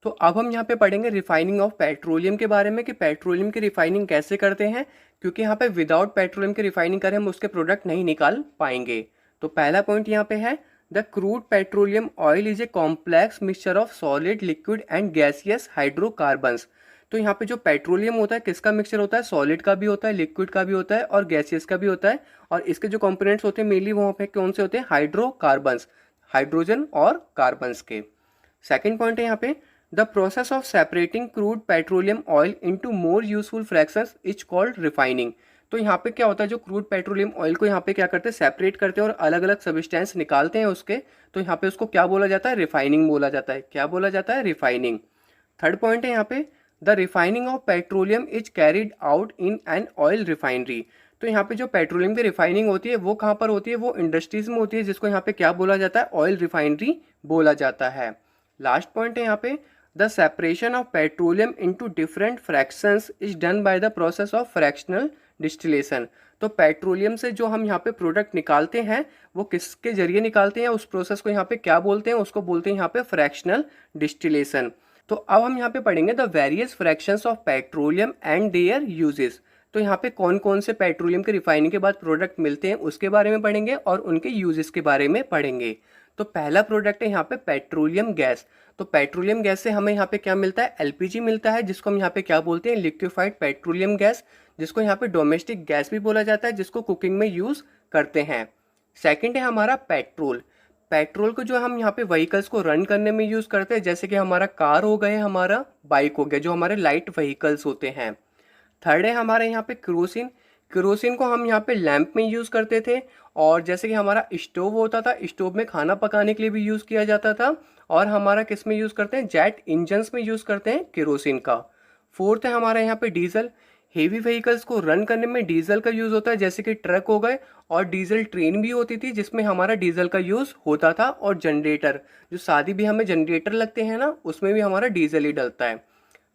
तो अब हम यहाँ पे पढ़ेंगे रिफाइनिंग ऑफ पेट्रोलियम के बारे में कि पेट्रोलियम की रिफाइनिंग कैसे करते हैं, क्योंकि यहाँ पे विदाउट पेट्रोलियम की रिफाइनिंग करें हम उसके प्रोडक्ट नहीं निकाल पाएंगे। तो पहला पॉइंट यहाँ पे है, the crude petroleum oil is a complex mixture of solid liquid and gaseous hydrocarbons. तो यहाँ पे जो पेट्रोलियम होता है किसका मिक्सचर होता है, सॉलिड का भी होता है, लिक्विड का भी होता है और गैसियस का भी होता है। और इसके जो कंपोनेंट्स होते हैं मेनली वहाँ पे कौन से होते हैं, हाइड्रोकार्बन्स, हाइड्रोजन और कार्बन्स के। सेकेंड पॉइंट है यहाँ पे, the process of separating crude petroleum oil into more useful fractions is called refining. तो यहाँ पे क्या होता है, जो क्रूड पेट्रोलियम ऑयल को यहाँ पे क्या करते हैं, सेपरेट करते हैं और अलग अलग सब्सटेंस निकालते हैं उसके, तो यहाँ पे उसको क्या बोला जाता है, रिफाइनिंग बोला जाता है। क्या बोला जाता है, रिफाइनिंग। थर्ड पॉइंट है यहाँ पे, the refining of petroleum is carried out in an oil refinery. तो यहाँ पे जो पेट्रोलियम की रिफाइनिंग होती है वो कहाँ पर होती है, वो इंडस्ट्रीज में होती है, जिसको यहाँ पे क्या बोला जाता है, ऑयल रिफाइनरी बोला जाता है। लास्ट पॉइंट है यहाँ पे, the separation of petroleum into different fractions is done by the process of fractional distillation. तो पेट्रोलियम से जो हम यहाँ पे प्रोडक्ट निकालते हैं वो किसके जरिए निकालते हैं, उस प्रोसेस को यहाँ पे क्या बोलते हैं, उसको बोलते हैं यहाँ पे फ्रैक्शनल डिस्टिलेशन। तो अब हम यहाँ पे पढ़ेंगे the various fractions of petroleum and there uses. तो यहाँ पे कौन कौन से पेट्रोलियम के रिफाइनिंग के बाद प्रोडक्ट मिलते हैं उसके बारे में पढ़ेंगे और उनके यूजेस के बारे में पढ़ेंगे। तो पहला प्रोडक्ट है यहाँ पे पेट्रोलियम गैस। तो पेट्रोलियम गैस से हमें यहाँ पे क्या मिलता है, एलपीजी मिलता है, जिसको हम यहाँ पे क्या बोलते हैं, लिक्विफाइड पेट्रोलियम गैस, जिसको यहाँ पे डोमेस्टिक गैस भी बोला जाता है, जिसको कुकिंग में यूज करते हैं। सेकंड है हमारा पेट्रोल। पेट्रोल को जो हम यहाँ पे व्हीकल्स को रन करने में यूज करते हैं, जैसे कि हमारा कार हो गए, हमारा बाइक हो गया, जो हमारे लाइट व्हीकल्स होते हैं। थर्ड है हमारे यहाँ पे केरोसिन। केरोसिन को हम यहाँ पे लैंप में यूज़ करते थे, और जैसे कि हमारा स्टोव होता था, स्टोव में खाना पकाने के लिए भी यूज़ किया जाता था। और हमारा किस में यूज़ करते हैं, जेट इंजन्स में यूज़ करते हैं केरोसिन का। फोर्थ है हमारे यहाँ पे डीजल। हेवी व्हीकल्स को रन करने में डीजल का यूज़ होता है, जैसे कि ट्रक हो गए, और डीजल ट्रेन भी होती थी जिसमें हमारा डीजल का यूज़ होता था। और जनरेटर, जो शादी भी हमें जनरेटर लगते हैं ना, उसमें भी हमारा डीजल ही डलता है।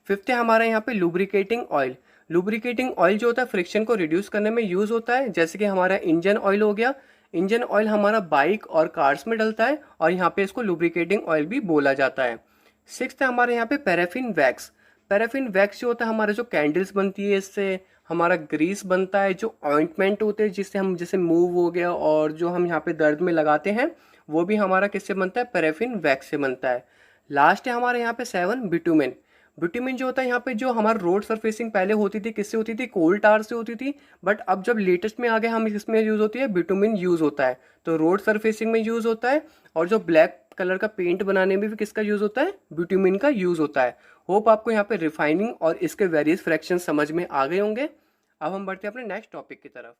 फिफ्थ है हमारे यहाँ पे लुब्रिकेटिंग ऑयल। लुब्रिकेटिंग ऑयल जो होता है फ्रिक्शन को रिड्यूस करने में यूज़ होता है, जैसे कि हमारा इंजन ऑयल हो गया। इंजन ऑयल हमारा बाइक और कार्स में डलता है और यहाँ पे इसको लुब्रिकेटिंग ऑयल भी बोला जाता है। सिक्स्थ है हमारे यहाँ पे पैराफिन वैक्स। पैराफिन वैक्स जो होता है, हमारे जो कैंडल्स बनती है इससे, हमारा ग्रीस बनता है, जो ऑइंटमेंट होते हैं जिससे हम, जैसे मूव हो गया, और जो हम यहाँ पे दर्द में लगाते हैं, वो भी हमारा किससे बनता है, पैराफिन वैक्स से बनता है। लास्ट है हमारे यहाँ पे सेवन, बिटुमेन। बिटुमिन जो होता है यहाँ पे, जो हमारा रोड सरफेसिंग पहले होती थी किससे होती थी, कोल टार से होती थी, बट अब जब लेटेस्ट में आ गए हम इसमें यूज़ होती है, बिटुमिन यूज़ होता है। तो रोड सरफेसिंग में यूज़ होता है, और जो ब्लैक कलर का पेंट बनाने में भी किसका यूज़ होता है, बिटुमिन का यूज़ होता है। होप आपको यहाँ पे रिफाइनिंग और इसके वेरियस फ्रैक्शन समझ में आ गए होंगे। अब हम बढ़ते हैं अपने नेक्स्ट टॉपिक की तरफ।